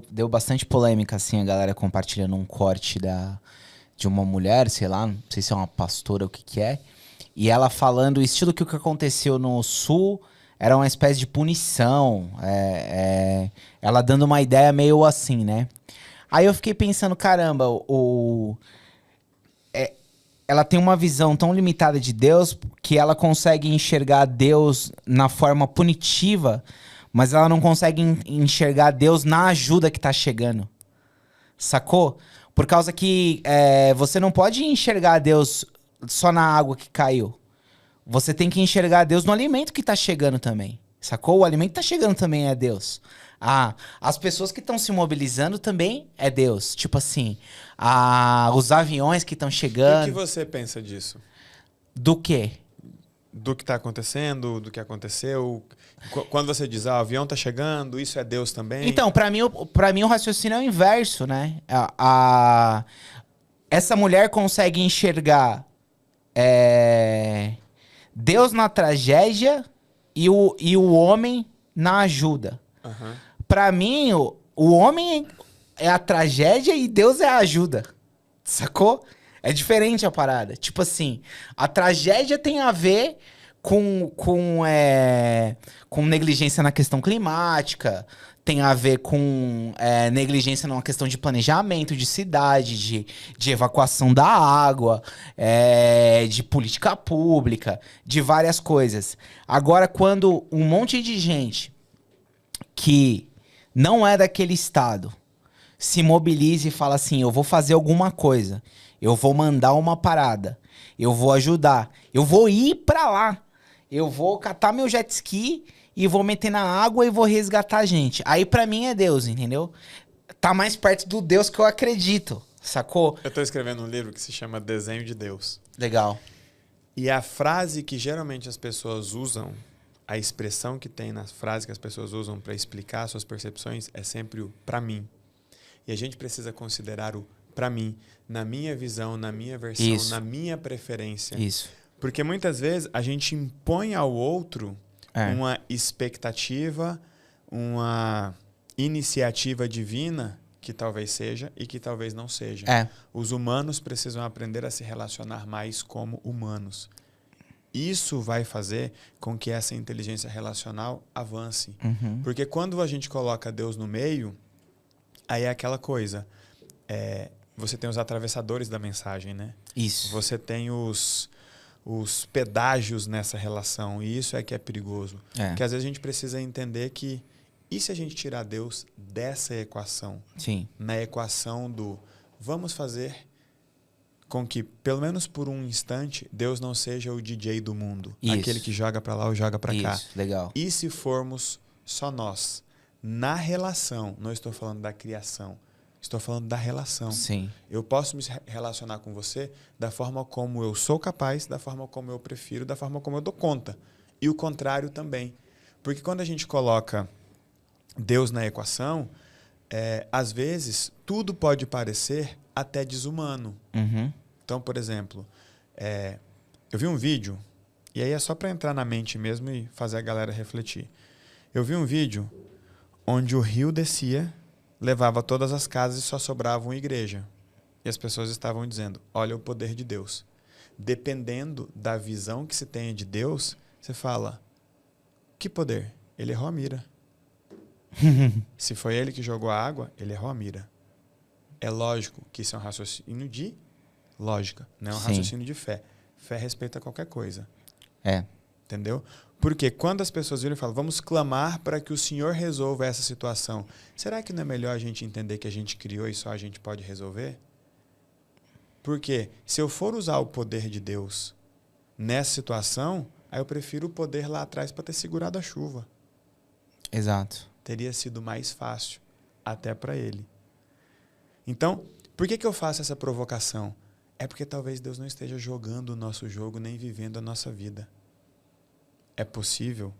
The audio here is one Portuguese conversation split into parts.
Deu bastante polêmica, assim, a galera compartilhando um corte de uma mulher, sei lá, não sei se é uma pastora ou o que que é. E ela falando o estilo que o que aconteceu no Sul era uma espécie de punição. Ela dando uma ideia meio assim, né? Aí eu fiquei pensando, caramba, ela tem uma visão tão limitada de Deus que ela consegue enxergar Deus na forma punitiva, mas ela não consegue enxergar Deus na ajuda que tá chegando. Sacou? Por causa que você não pode enxergar Deus só na água que caiu. Você tem que enxergar Deus no alimento que tá chegando também. Sacou? O alimento que tá chegando também é Deus. As pessoas que estão se mobilizando também é Deus. Tipo assim, os aviões que estão E o que chegando. você pensa disso? Do quê? Do que está acontecendo, do que aconteceu? Quando você diz, o avião está chegando, isso é Deus também? Então, pra mim o raciocínio é o inverso, né? Essa mulher consegue enxergar Deus na tragédia e o homem na ajuda. Aham. Pra mim, o homem é a tragédia e Deus é a ajuda. Sacou? É diferente a parada. Tipo assim, a tragédia tem a ver com negligência na questão climática, tem a ver com negligência numa questão de planejamento de cidade, de evacuação da água, de política pública, de várias coisas. Agora, quando um monte de gente que não é daquele estado se mobiliza e fala assim: eu vou fazer alguma coisa, eu vou mandar uma parada, eu vou ajudar, eu vou ir pra lá, eu vou catar meu jet ski e vou meter na água e vou resgatar a gente. Aí pra mim é Deus, entendeu? Tá mais perto do Deus que eu acredito, sacou? Eu estou escrevendo um livro que se chama Desenho de Deus. Legal. E a frase que geralmente as pessoas usam, a expressão que tem nas frases que as pessoas usam para explicar suas percepções é sempre o "pra mim". E a gente precisa considerar o "pra mim", na minha visão, na minha versão, Isso. na minha preferência. Isso. Porque muitas vezes a gente impõe ao outro É. uma expectativa, uma iniciativa divina que talvez seja e que talvez não seja. Os humanos precisam aprender a se relacionar mais como humanos. Isso vai fazer com que essa inteligência relacional avance. Uhum. Porque quando a gente coloca Deus no meio, aí é aquela coisa. Você tem os atravessadores da mensagem, né? Isso. Você tem os pedágios nessa relação. E isso é que é perigoso. Porque às vezes a gente precisa entender que e se a gente tirar Deus dessa equação? Sim. Na equação do vamos fazer com que, pelo menos por um instante, Deus não seja o DJ do mundo. Isso. Aquele que joga para lá ou joga para cá. Isso, legal. E se formos só nós? Na relação, não estou falando da criação, estou falando da relação. Sim. Eu posso me relacionar com você da forma como eu sou capaz, da forma como eu prefiro, da forma como eu dou conta. E o contrário também. Porque quando a gente coloca Deus na equação, às vezes tudo pode parecer até desumano. Uhum. Então, por exemplo, eu vi um vídeo, e aí é só para entrar na mente mesmo e fazer a galera refletir. Eu vi um vídeo onde o rio descia, levava todas as casas e só sobrava uma igreja. E as pessoas estavam dizendo, olha o poder de Deus. Dependendo da visão que se tenha de Deus, você fala, que poder? Ele errou a mira. Se foi ele que jogou a água, ele errou a mira. É lógico que isso é um raciocínio de lógica, não é um raciocínio de fé. Fé respeita qualquer coisa. Entendeu? Porque quando as pessoas viram e falam, vamos clamar para que o Senhor resolva essa situação, será que não é melhor a gente entender que a gente criou e só a gente pode resolver? Porque se eu for usar o poder de Deus nessa situação, aí eu prefiro o poder lá atrás para ter segurado a chuva. Exato. Teria sido mais fácil, até para ele. Então, por que eu faço essa provocação? É porque talvez Deus não esteja jogando o nosso jogo, nem vivendo a nossa vida. É possível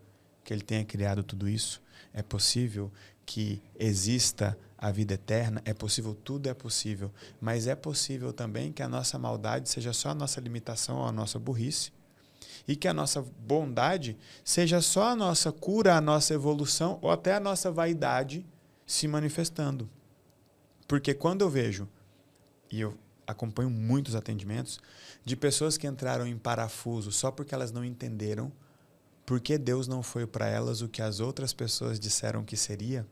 que Ele tenha criado tudo isso? É possível que exista a vida eterna? É possível, tudo é possível. Mas é possível também que a nossa maldade seja só a nossa limitação ou a nossa burrice. E que a nossa bondade seja só a nossa cura, a nossa evolução ou até a nossa vaidade se manifestando. Porque quando eu vejo, e eu acompanho muitos atendimentos, de pessoas que entraram em parafuso só porque elas não entenderam por que Deus não foi para elas o que as outras pessoas disseram que seria,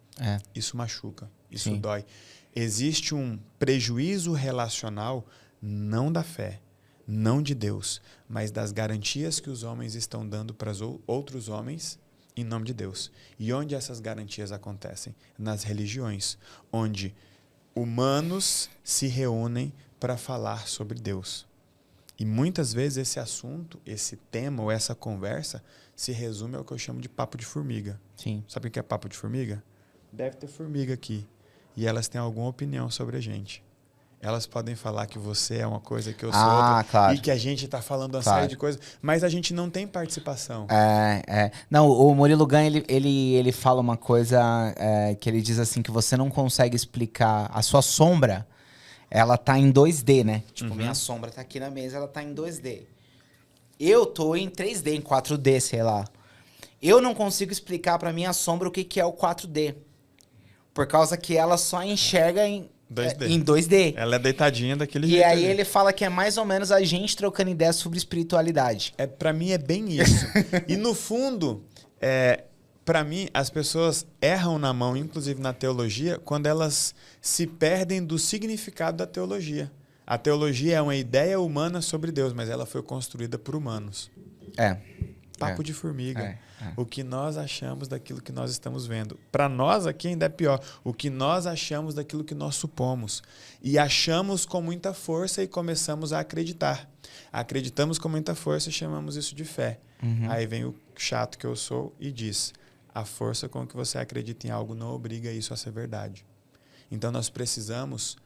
isso machuca, isso Sim. dói. Existe um prejuízo relacional, não da fé, não de Deus, mas das garantias que os homens estão dando para os outros homens em nome de Deus. E onde essas garantias acontecem? Nas religiões, onde humanos se reúnem para falar sobre Deus. E muitas vezes esse assunto, esse tema ou essa conversa se resume ao que eu chamo de papo de formiga. Sim. Sabe o que é papo de formiga? Deve ter formiga aqui. E elas têm alguma opinião sobre a gente. Elas podem falar que você é uma coisa, que eu sou outra. Claro. E que a gente está falando uma série de coisas. Mas a gente não tem participação. Não, o Murilo Gun, ele fala uma coisa que ele diz assim, que você não consegue explicar. A sua sombra, ela tá em 2D, né? Tipo, minha sombra tá aqui na mesa, ela tá em 2D. Eu tô em 3D, em 4D, sei lá. Eu não consigo explicar pra minha sombra o que é o 4D. Por causa que ela só enxerga em 2D. Ela é deitadinha daquele jeito. E aí ele fala que é mais ou menos a gente trocando ideias sobre espiritualidade. Pra mim é bem isso. E no fundo, pra mim, as pessoas erram na mão, inclusive na teologia, quando elas se perdem do significado da teologia. A teologia é uma ideia humana sobre Deus, mas ela foi construída por humanos. Papo de formiga. O que nós achamos daquilo que nós estamos vendo. Para nós aqui ainda é pior. O que nós achamos daquilo que nós supomos. E achamos com muita força e começamos a acreditar. Acreditamos com muita força e chamamos isso de fé. Aí vem o chato que eu sou e diz: a força com que você acredita em algo não obriga isso a ser verdade. Então nós precisamos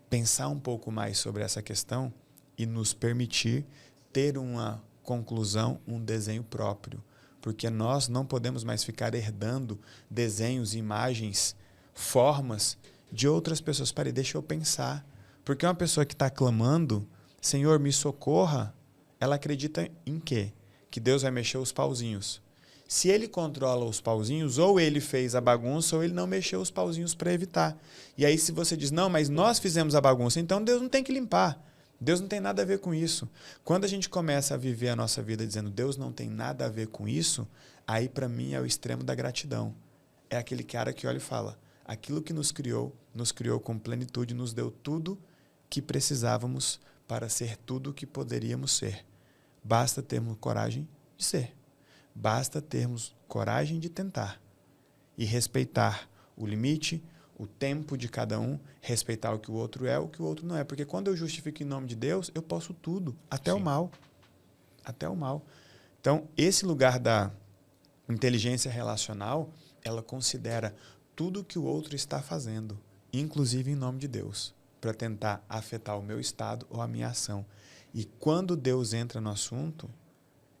pensar um pouco mais sobre essa questão e nos permitir ter uma conclusão, um desenho próprio. Porque nós não podemos mais ficar herdando desenhos, imagens, formas de outras pessoas. Peraí, deixa eu pensar. Porque uma pessoa que está clamando, Senhor, me socorra, ela acredita em quê? Que Deus vai mexer os pauzinhos. Se ele controla os pauzinhos, ou ele fez a bagunça, ou ele não mexeu os pauzinhos para evitar. E aí se você diz, não, mas nós fizemos a bagunça, então Deus não tem que limpar. Deus não tem nada a ver com isso. Quando a gente começa a viver a nossa vida dizendo Deus não tem nada a ver com isso, aí para mim é o extremo da gratidão. É aquele cara que olha e fala, aquilo que nos criou com plenitude, nos deu tudo que precisávamos para ser tudo o que poderíamos ser. Basta termos coragem de ser. Basta termos coragem de tentar. E respeitar o limite, o tempo de cada um, respeitar o que o outro é, o que o outro não é. Porque quando eu justifico em nome de Deus, eu posso tudo, até o mal. Até o mal. Então, esse lugar da inteligência relacional, ela considera tudo que o outro está fazendo, inclusive em nome de Deus, para tentar afetar o meu estado ou a minha ação. E quando Deus entra no assunto,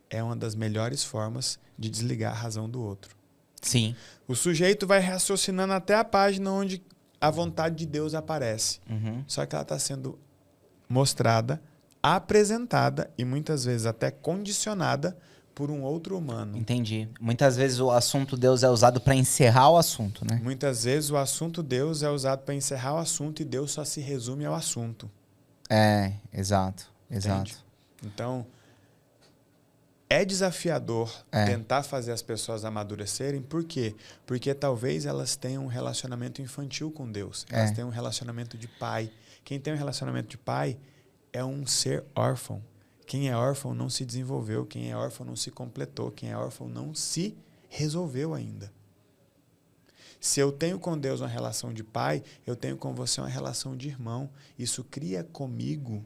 é uma das melhores formas de desligar a razão do outro. Sim. O sujeito vai raciocinando até a página onde a vontade de Deus aparece. Só que ela está sendo mostrada, apresentada e muitas vezes até condicionada por um outro humano. Entendi. Muitas vezes o assunto Deus é usado para encerrar o assunto, né? Muitas vezes o assunto Deus é usado para encerrar o assunto e Deus só se resume ao assunto. Exato. Entende? Então, é desafiador tentar fazer as pessoas amadurecerem. Por quê? Porque talvez elas tenham um relacionamento infantil com Deus. Elas têm um relacionamento de pai. Quem tem um relacionamento de pai é um ser órfão. Quem é órfão não se desenvolveu. Quem é órfão não se completou. Quem é órfão não se resolveu ainda. Se eu tenho com Deus uma relação de pai, eu tenho com você uma relação de irmão. Isso cria comigo,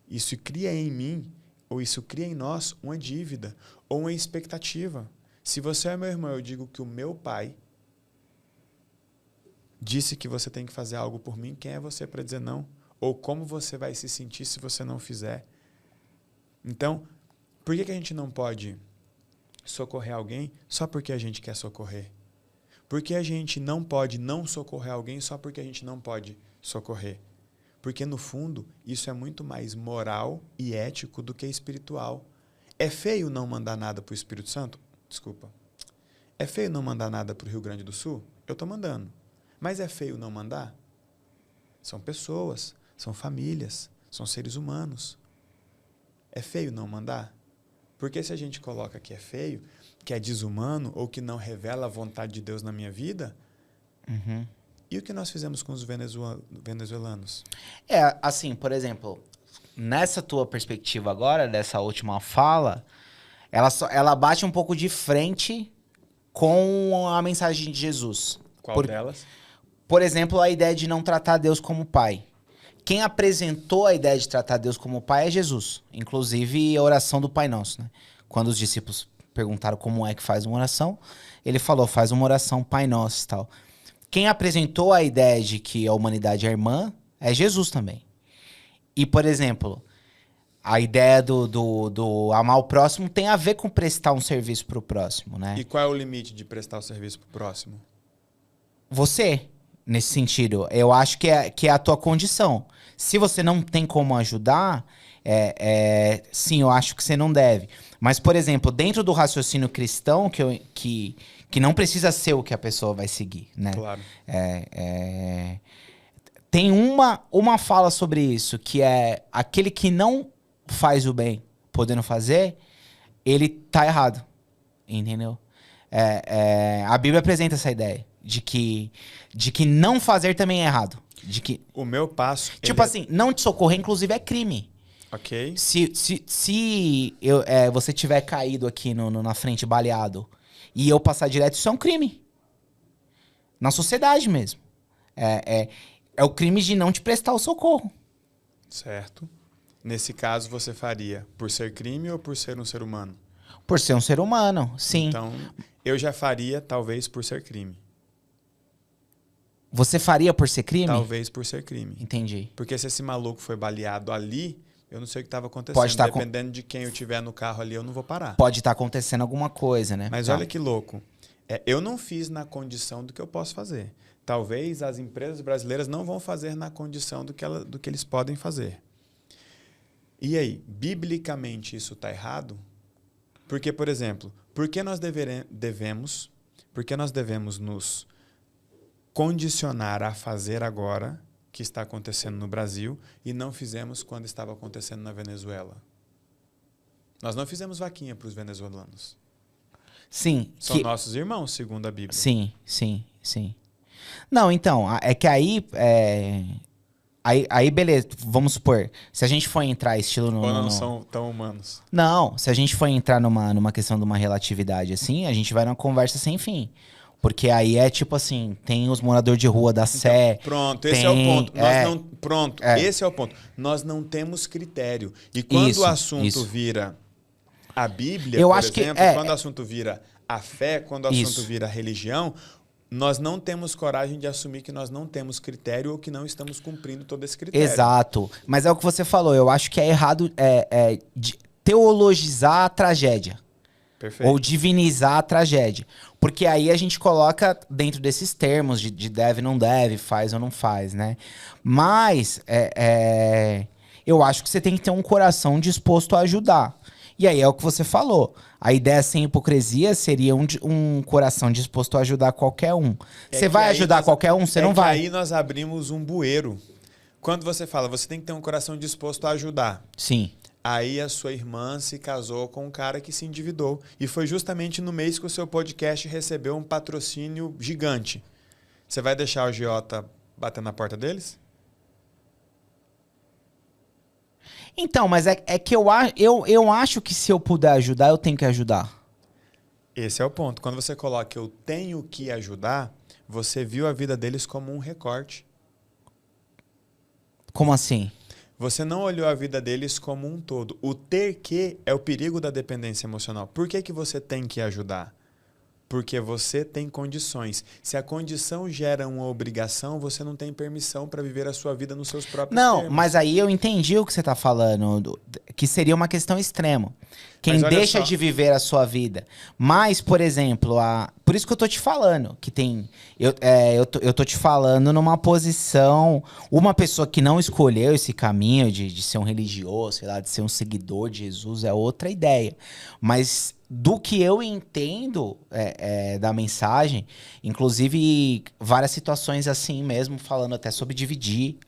isso cria em mim, ou isso cria em nós uma dívida ou uma expectativa. Se você é meu irmão, eu digo que o meu pai disse que você tem que fazer algo por mim, quem é você para dizer não? Ou como você vai se sentir se você não fizer? Então, por que a gente não pode socorrer alguém só porque a gente quer socorrer? Por que a gente não pode não socorrer alguém só porque a gente não pode socorrer? Porque, no fundo, isso é muito mais moral e ético do que espiritual. É feio não mandar nada para o Espírito Santo? Desculpa. É feio não mandar nada para o Rio Grande do Sul? Eu tô mandando. Mas é feio não mandar? São pessoas, são famílias, são seres humanos. É feio não mandar? Porque se a gente coloca que é feio, que é desumano ou que não revela a vontade de Deus na minha vida, e o que nós fizemos com os venezuelanos? Assim, por exemplo, nessa tua perspectiva agora, dessa última fala, ela bate um pouco de frente com a mensagem de Jesus. Qual delas? Por exemplo, a ideia de não tratar Deus como pai. Quem apresentou a ideia de tratar Deus como pai é Jesus. Inclusive a oração do Pai Nosso, né? Quando os discípulos perguntaram como é que faz uma oração, ele falou, faz uma oração Pai Nosso e tal. Quem apresentou a ideia de que a humanidade é irmã é Jesus também. E, por exemplo, a ideia do amar o próximo tem a ver com prestar um serviço pro próximo, né? E qual é o limite de prestar o serviço pro próximo? Você, nesse sentido, eu acho que é a tua condição. Se você não tem como ajudar, sim, eu acho que você não deve. Mas, por exemplo, dentro do raciocínio cristão, que não precisa ser o que a pessoa vai seguir, né? Claro. Tem uma fala sobre isso, que é aquele que não faz o bem podendo fazer, ele tá errado, entendeu? A Bíblia apresenta essa ideia de que não fazer também é errado. De que, o meu passo... tipo assim, não te socorrer, inclusive, é crime. Ok. Se você tiver caído aqui na frente, baleado, e eu passar direto, isso é um crime. Na sociedade mesmo. É o crime de não te prestar o socorro. Certo. Nesse caso, você faria por ser crime ou por ser um ser humano? Por ser um ser humano, sim. Então, eu já faria, talvez, por ser crime. Você faria por ser crime? Talvez por ser crime. Entendi. Porque se esse maluco foi baleado ali, eu não sei o que estava acontecendo. Pode tá Dependendo de quem eu tiver no carro ali, eu não vou parar. Pode estar acontecendo alguma coisa, né? Mas olha que louco. Eu não fiz na condição do que eu posso fazer. Talvez as empresas brasileiras não vão fazer na condição do que eles podem fazer. E aí, biblicamente isso está errado? Porque, por exemplo, por que nós devemos nos condicionar a fazer agora que está acontecendo no Brasil e não fizemos quando estava acontecendo na Venezuela? Nós não fizemos vaquinha para os venezuelanos. Sim. São nossos irmãos, segundo a Bíblia. Sim. Não, então, é que aí... Aí, beleza, vamos supor, se a gente for entrar estilo no... Ou não são tão humanos? Não, se a gente for entrar numa questão de uma relatividade assim, a gente vai numa conversa sem fim. Porque aí é tipo assim, tem os moradores de rua da Sé... Pronto, esse é o ponto. Esse é o ponto. Nós não temos critério. E quando o assunto vira a Bíblia, por exemplo, quando o assunto vira a fé, quando o assunto vira a religião... Nós não temos coragem de assumir que nós não temos critério ou que não estamos cumprindo todo esse critério. Exato. Mas é o que você falou. Eu acho que é errado de teologizar a tragédia. Perfeito. Ou divinizar a tragédia. Porque aí a gente coloca dentro desses termos de deve, não deve, faz ou não faz, né? Mas eu acho que você tem que ter um coração disposto a ajudar. E aí é o que você falou. A ideia sem hipocrisia seria um coração disposto a ajudar qualquer um. Você vai ajudar qualquer um? Você não vai. Aí nós abrimos um bueiro. Quando você fala, você tem que ter um coração disposto a ajudar. Sim. Aí a sua irmã se casou com um cara que se endividou. E foi justamente no mês que o seu podcast recebeu um patrocínio gigante. Você vai deixar o agiota bater na porta deles? Então, mas é que eu acho que se eu puder ajudar, eu tenho que ajudar. Esse é o ponto. Quando você coloca eu tenho que ajudar, você viu a vida deles como um recorte. Como assim? Você não olhou a vida deles como um todo. O ter que é o perigo da dependência emocional. Por que você tem que ajudar? Porque você tem condições. Se a condição gera uma obrigação, você não tem permissão para viver a sua vida nos seus próprios termos. Mas aí eu entendi o que você está falando, que seria uma questão extrema. Quem deixa de viver a sua vida. Mas, por exemplo, por isso que eu tô te falando, que tem... Eu tô te falando numa posição... Uma pessoa que não escolheu esse caminho de ser um religioso, sei lá, de ser um seguidor de Jesus, é outra ideia. Mas do que eu entendo da mensagem, inclusive várias situações assim mesmo, falando até sobre dividir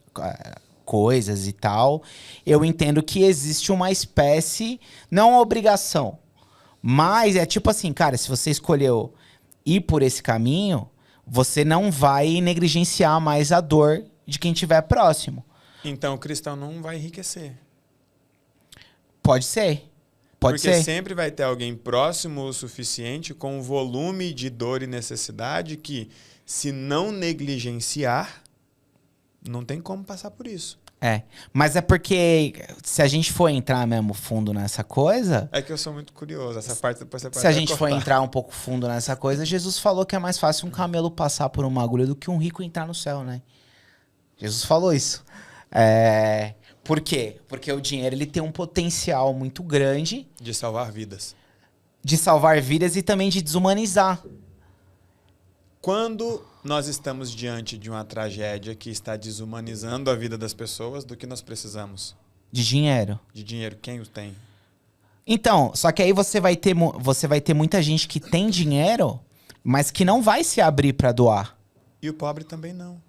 coisas e tal, eu entendo que existe uma espécie, não uma obrigação, mas é tipo assim, cara, se você escolheu ir por esse caminho, você não vai negligenciar mais a dor de quem estiver próximo. Então o cristão não vai enriquecer. Pode ser. Pode Porque ser. sempre vai ter alguém próximo o suficiente com um volume de dor e necessidade que, se não negligenciar, não tem como passar por isso. Mas é porque se a gente for entrar mesmo fundo nessa coisa... É que eu sou muito curioso. Essa parte depois você pode Se a gente for entrar um pouco fundo nessa coisa, Jesus falou que é mais fácil um camelo passar por uma agulha do que um rico entrar no céu, né? Jesus falou isso. Por quê? Porque o dinheiro ele tem um potencial muito grande de salvar vidas. De salvar vidas e também de desumanizar. Quando nós estamos diante de uma tragédia que está desumanizando a vida das pessoas, do que nós precisamos? De dinheiro. De dinheiro. Quem o tem? Então, só que aí você vai ter muita gente que tem dinheiro, mas que não vai se abrir para doar. E o pobre também não.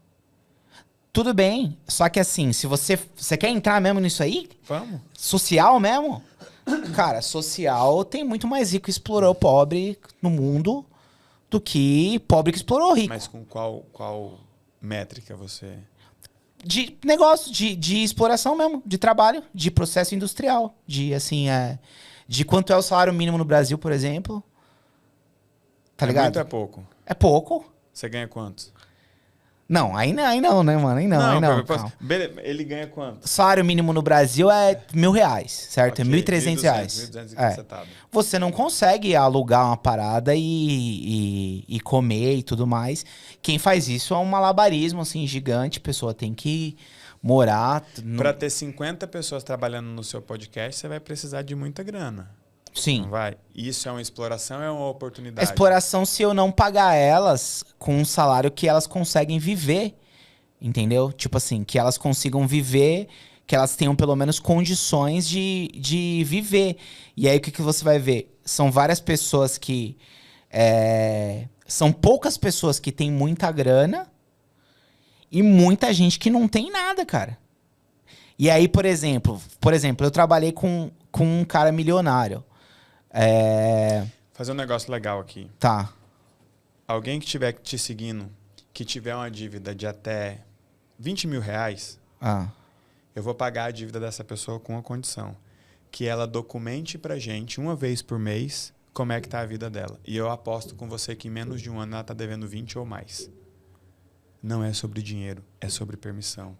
Tudo bem, só que assim, se você quer entrar mesmo nisso aí? Vamos. Social mesmo? Cara, social tem muito mais rico que explorou pobre no mundo do que pobre que explorou rico. Mas com qual métrica você... De negócio, de exploração mesmo, de trabalho, de processo industrial, de quanto é o salário mínimo no Brasil, por exemplo. Tá ligado? Muito é pouco. É pouco. Você ganha quanto? Não, aí não, né, mano? Aí não. Beleza, ele ganha quanto? O salário mínimo no Brasil é R$1.000, certo? Okay, É R$1.300. 1.200 Você não consegue alugar uma parada e comer e tudo mais. Quem faz isso é um malabarismo, assim, gigante. A pessoa tem que morar... Para ter 50 pessoas trabalhando no seu podcast, você vai precisar de muita grana. Sim. Não vai? Isso é uma exploração ou é uma oportunidade? Exploração se eu não pagar elas com um salário que elas conseguem viver, entendeu? Tipo assim, que elas consigam viver, que elas tenham pelo menos condições de viver. E aí o que você vai ver? São várias pessoas que... são poucas pessoas que têm muita grana e muita gente que não tem nada, cara. E aí, por exemplo, eu trabalhei com um cara milionário. Fazer um negócio legal aqui. Tá. Alguém que estiver te seguindo, que tiver uma dívida de até R$20.000, eu vou pagar a dívida dessa pessoa com uma condição. Que ela documente pra gente, uma vez por mês, como é que tá a vida dela. E eu aposto com você que em menos de um ano ela tá devendo 20 ou mais. Não é sobre dinheiro, é sobre permissão.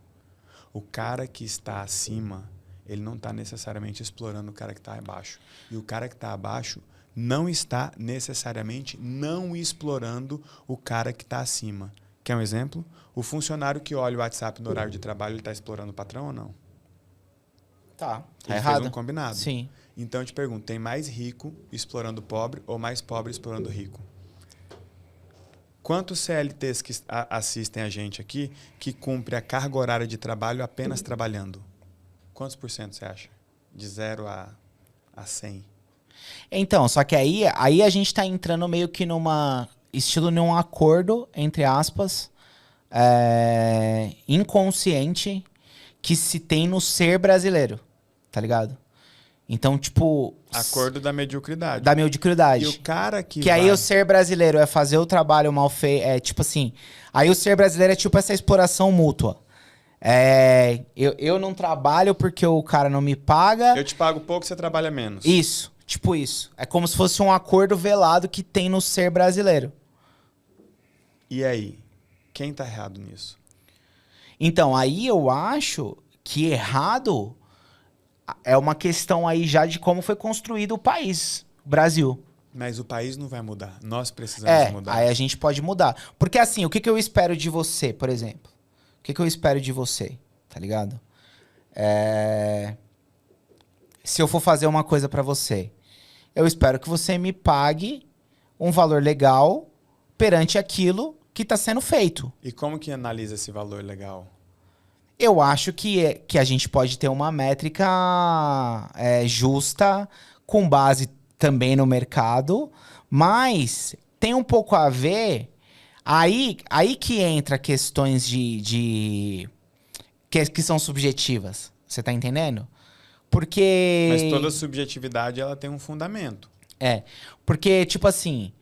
O cara que está acima... ele não está necessariamente explorando o cara que está abaixo. E o cara que está abaixo não está necessariamente não explorando o cara que está acima. Quer um exemplo? O funcionário que olha o WhatsApp no horário de trabalho, ele está explorando o patrão ou não? Tá. Ele errado. fez um combinado. Sim. Então eu te pergunto, tem mais rico explorando pobre ou mais pobre explorando rico? Quantos CLTs que assistem a gente aqui que cumpre a carga horária de trabalho apenas trabalhando? Quantos por cento você acha? De 0 a 100? Então, só que aí a gente tá entrando meio que num acordo, entre aspas, inconsciente que se tem no ser brasileiro, tá ligado? Então, tipo... Acordo da mediocridade. Da mediocridade. E o cara que Que aí o ser brasileiro é fazer o trabalho mal feito, tipo assim... Aí o ser brasileiro é tipo essa exploração mútua. Eu não trabalho porque o cara não me paga. Eu te pago pouco, você trabalha menos. Isso, tipo isso. É como se fosse um acordo velado que tem no ser brasileiro. E aí? Quem tá errado nisso? Então, aí eu acho que errado é uma questão aí já de como foi construído o país, o Brasil. Mas o país não vai mudar. Nós precisamos mudar. Aí a gente pode mudar. Porque assim, o que eu espero de você, por exemplo? O que eu espero de você, tá ligado? Se eu for fazer uma coisa pra você, eu espero que você me pague um valor legal perante aquilo que tá sendo feito. E como que analisa esse valor legal? Eu acho que a gente pode ter uma métrica justa com base também no mercado, mas tem um pouco a ver. Aí que entra questões que são subjetivas. Você tá entendendo? Porque. Mas toda subjetividade ela tem um fundamento. Porque, tipo assim,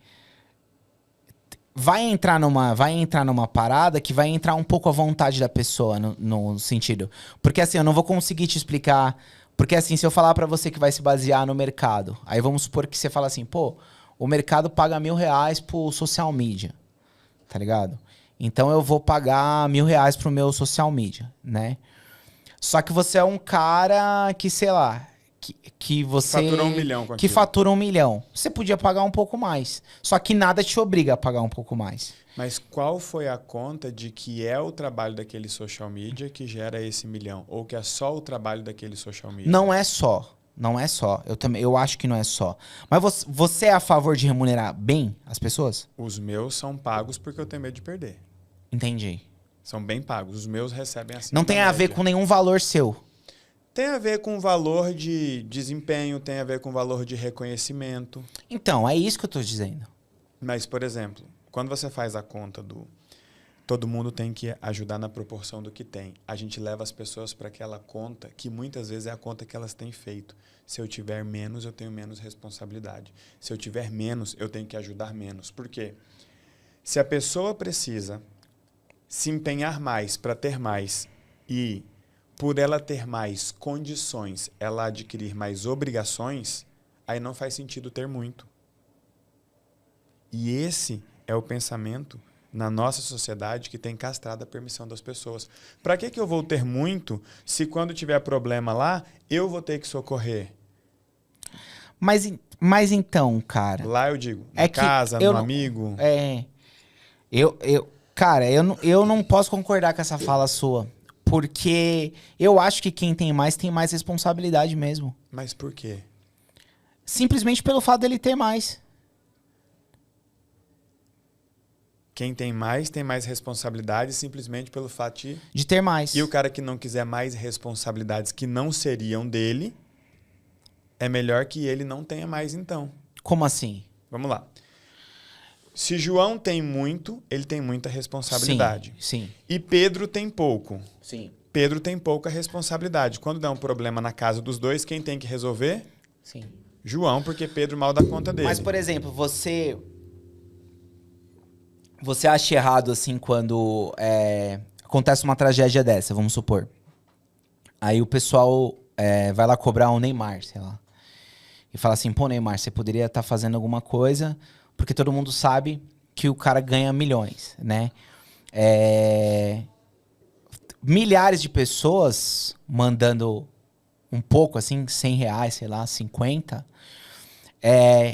vai entrar numa parada que vai entrar um pouco à vontade da pessoa no sentido. Porque assim, eu não vou conseguir te explicar. Porque assim, se eu falar pra você que vai se basear no mercado, aí vamos supor que você fala assim, pô, o mercado paga R$1.000 pro social media, tá ligado? Então eu vou pagar R$1.000 pro meu social media, né? Só que você é um cara que, sei lá, que você... Fatura 1 milhão com que aquilo. fatura 1 milhão. Você podia pagar um pouco mais. Só que nada te obriga a pagar um pouco mais. Mas qual foi a conta de que é o trabalho daquele social media que gera esse 1 milhão? Ou que é só o trabalho daquele social media? Não é só. Não é só. Eu acho que não é só. Mas você é a favor de remunerar bem as pessoas? Os meus são pagos porque eu tenho medo de perder. Entendi. São bem pagos. Os meus recebem assim. Não tem a ver com nenhum valor seu. Tem a ver com valor de desempenho, tem a ver com valor de reconhecimento. Então, é isso que eu tô dizendo. Mas, por exemplo, quando você faz a conta do... Todo mundo tem que ajudar na proporção do que tem. A gente leva as pessoas para aquela conta que muitas vezes é a conta que elas têm feito. Se eu tiver menos, eu tenho menos responsabilidade. Se eu tiver menos, eu tenho que ajudar menos. Por quê? Se a pessoa precisa se empenhar mais para ter mais e, por ela ter mais condições, ela adquirir mais obrigações, aí não faz sentido ter muito. E esse é o pensamento na nossa sociedade que tem castrado a permissão das pessoas. Para que eu vou ter muito se quando tiver problema lá, eu vou ter que socorrer? Mas então, cara... Lá eu digo, na casa, no amigo... Cara, eu não posso concordar com essa fala sua. Porque eu acho que quem tem mais responsabilidade mesmo. Mas por quê? Simplesmente pelo fato dele ter mais. Quem tem mais responsabilidade simplesmente pelo fato de ter mais. E o cara que não quiser mais responsabilidades que não seriam dele, é melhor que ele não tenha mais então. Como assim? Vamos lá. Se João tem muito, ele tem muita responsabilidade. Sim. E Pedro tem pouco. Sim. Pedro tem pouca responsabilidade. Quando dá um problema na casa dos dois, quem tem que resolver? Sim. João, porque Pedro mal dá conta dele. Mas, por exemplo, você acha errado, assim, quando acontece uma tragédia dessa, vamos supor. Aí o pessoal vai lá cobrar o Neymar, sei lá. E fala assim, pô, Neymar, você poderia estar fazendo alguma coisa... Porque todo mundo sabe que o cara ganha milhões, né? Milhares de pessoas mandando um pouco, assim, R$100, sei lá, 50.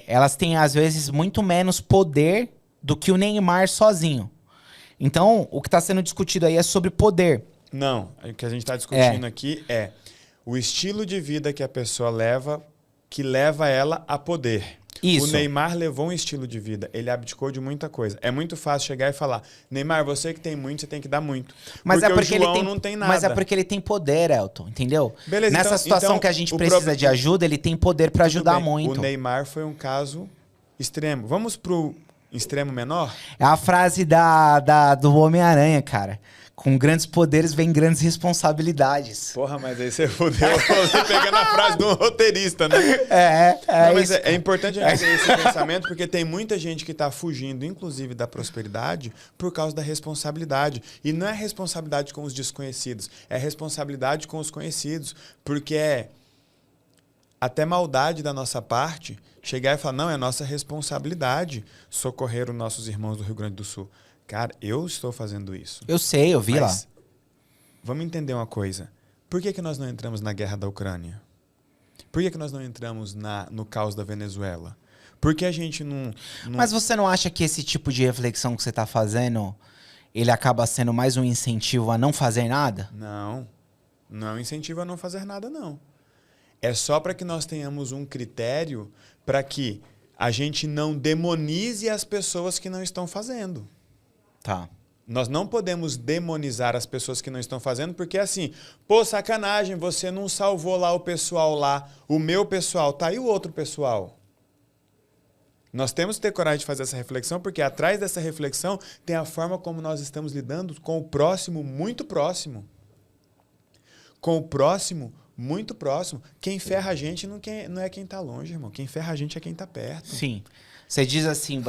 Elas têm, às vezes, muito menos poder do que o Neymar sozinho. Então, o que está sendo discutido aí é sobre poder. Não, o que a gente está discutindo aqui é o estilo de vida que a pessoa leva, que leva ela a poder. Isso. O Neymar levou um estilo de vida, ele abdicou de muita coisa. É muito fácil chegar e falar, Neymar, você que tem muito, você tem que dar muito. Mas porque o João ele não tem nada. Mas é porque ele tem poder, Elton, entendeu? Beleza, Nessa situação que a gente precisa de ajuda, ele tem poder para ajudar muito. O Neymar foi um caso extremo. Vamos pro extremo menor? É a frase do Homem-Aranha, cara. Com grandes poderes vem grandes responsabilidades. Porra, mas aí você fodeu você pegando a frase de um roteirista, né? Não, mas é importante a gente ter esse pensamento, porque tem muita gente que está fugindo, inclusive, da prosperidade, por causa da responsabilidade. E não é responsabilidade com os desconhecidos, é responsabilidade com os conhecidos. Porque é até maldade da nossa parte chegar e falar, não, é nossa responsabilidade socorrer os nossos irmãos do Rio Grande do Sul. Cara, eu estou fazendo isso. Eu sei, eu vi lá. Vamos entender uma coisa. Por que nós não entramos na guerra da Ucrânia? Por que nós não entramos no caos da Venezuela? Por que a gente não... Mas você não acha que esse tipo de reflexão que você está fazendo, ele acaba sendo mais um incentivo a não fazer nada? Não. Não é um incentivo a não fazer nada, não. É só para que nós tenhamos um critério para que a gente não demonize as pessoas que não estão fazendo. Tá. Nós não podemos demonizar as pessoas que não estão fazendo, porque assim, pô, sacanagem, você não salvou lá o pessoal lá, o meu pessoal, tá aí o outro pessoal. Nós temos que ter coragem de fazer essa reflexão, porque atrás dessa reflexão tem a forma como nós estamos lidando com o próximo muito próximo. Com o próximo muito próximo. Quem ferra a gente não é quem tá longe, irmão. Quem ferra a gente é quem tá perto. Sim. Você diz assim,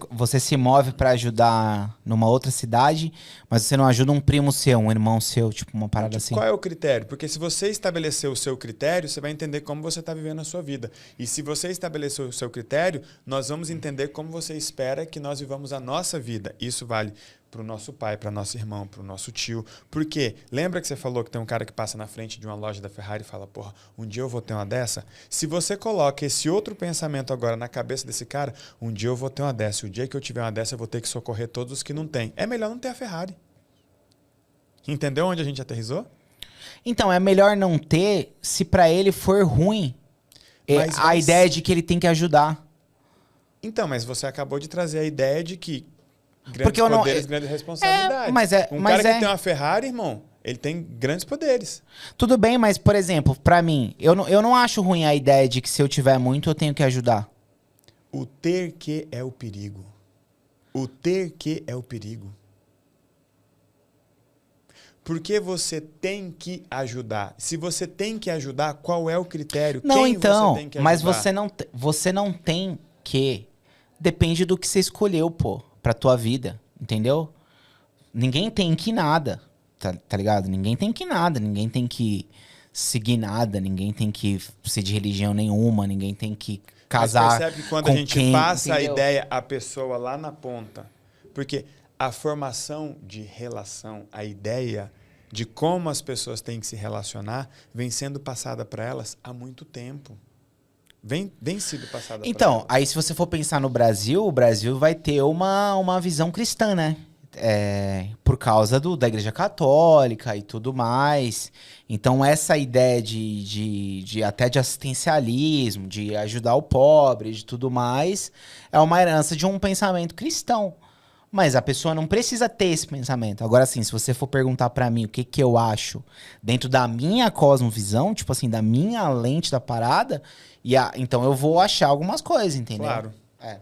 você se move pra ajudar numa outra cidade, mas você não ajuda um primo seu, um irmão seu, tipo uma parada assim. Qual é o critério? Porque se você estabelecer o seu critério, você vai entender como você está vivendo a sua vida. E se você estabelecer o seu critério, nós vamos entender como você espera que nós vivamos a nossa vida. Isso vale para o nosso pai, para nosso irmão, para o nosso tio. Por quê? Lembra que você falou que tem um cara que passa na frente de uma loja da Ferrari e fala, porra, um dia eu vou ter uma dessa? Se você coloca esse outro pensamento agora na cabeça desse cara, um dia eu vou ter uma dessa. O dia que eu tiver uma dessa, eu vou ter que socorrer todos os que não têm. É melhor não ter a Ferrari. Entendeu onde a gente aterrissou? Então, é melhor não ter se pra ele for ruim a ideia de que ele tem que ajudar. Então, mas você acabou de trazer a ideia de que grandes Porque eu não, poderes, grandes responsabilidades. Um cara que tem uma Ferrari, irmão, ele tem grandes poderes. Tudo bem, mas, por exemplo, pra mim, eu não acho ruim a ideia de que se eu tiver muito, eu tenho que ajudar. O ter que é o perigo. O ter que é o perigo. Porque você tem que ajudar. Se você tem que ajudar, qual é o critério? Não, Quem então, você tem que ajudar? mas você não tem que. Depende do que você escolheu, pô, pra tua vida, entendeu? Ninguém tem que nada, tá ligado? Ninguém tem que nada, ninguém tem que seguir nada, ninguém tem que ser de religião nenhuma, ninguém tem que casar. Mas percebe que quando com a gente quem, passa entendeu? a ideia à pessoa lá na ponta, porque a formação de relação, a ideia de como as pessoas têm que se relacionar, vem sendo passada para elas há muito tempo. Vem sido passada para Então, elas. aí se você for pensar no Brasil, o Brasil vai ter uma visão cristã, né? Por causa da Igreja Católica e tudo mais. Então, essa ideia até de assistencialismo, de ajudar o pobre, de tudo mais, é uma herança de um pensamento cristão. Mas a pessoa não precisa ter esse pensamento. Agora, assim, se você for perguntar pra mim o que eu acho dentro da minha cosmovisão, tipo assim, da minha lente da parada, então eu vou achar algumas coisas, entendeu? Claro. É.